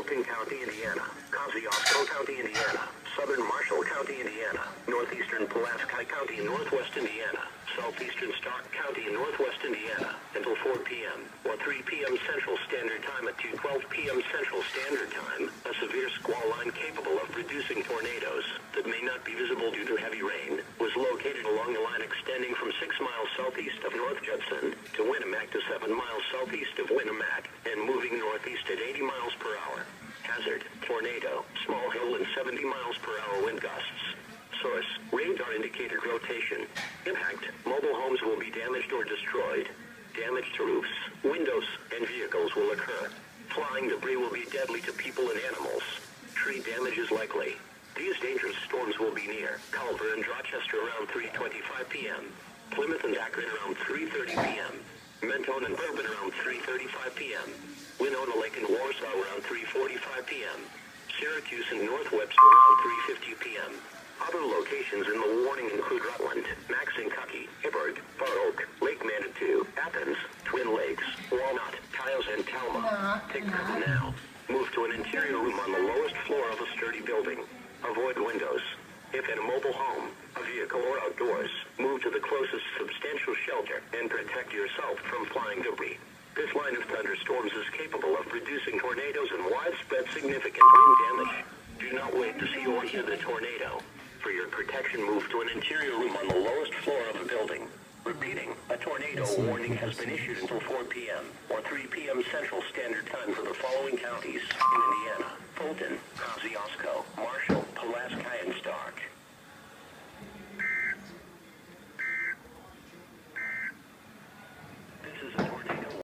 Fulton County, Indiana, Kosciuszko County, Indiana, Southern Marshall County, Indiana, Northeastern Pulaski County, Northwest Indiana, Southeastern Stark County, Northwest Indiana, until 4 p.m. or 3 p.m. Central Standard Time. At 2:12 p.m. Central Standard Time, a severe squall line capable of producing tornadoes that may not be visible due to heavy rain was located along the line extending from 6 miles southeast of North Judson to Winnemac to 7 miles southeast of Winnemac and moving northeast at 80 miles per hour. Hazard, tornado, small hail and 70 miles per hour wind gusts. Source, radar indicated rotation. Impact, mobile homes will be damaged or destroyed. Damage to roofs, windows, and vehicles will occur. Flying debris will be deadly to people and animals. Tree damage is likely. These dangerous storms will be near Culver and Rochester around 3:25 p.m. Plymouth and Akron around 3:30 p.m. Mentone and Bourbon around 3:35 p.m. Winona Lake and Warsaw around 3:45 p.m. Syracuse and North Webster around 3:50 p.m. Other locations in the warning include Rutland, Maxinkuckee, Hibberg, Far Oak, Lake Manitou, Athens, Twin Lakes, Walnut, Tiles, and Talma. Take cover now. Move to an interior room on the lowest floor of a sturdy building. Avoid windows. If in a mobile home, a vehicle, or outdoors, move to the closest substantial shelter and protect yourself from flying debris. This line of thunderstorms is capable of producing tornadoes and widespread significant wind damage. Do not wait to see or hear the tornado. For your protection, move to an interior room on the lowest floor of a building. Repeating, a tornado warning has been issued until 4 p.m. or 3 p.m. Central Standard Time for the following counties in Indiana: Fulton, Kosciuszko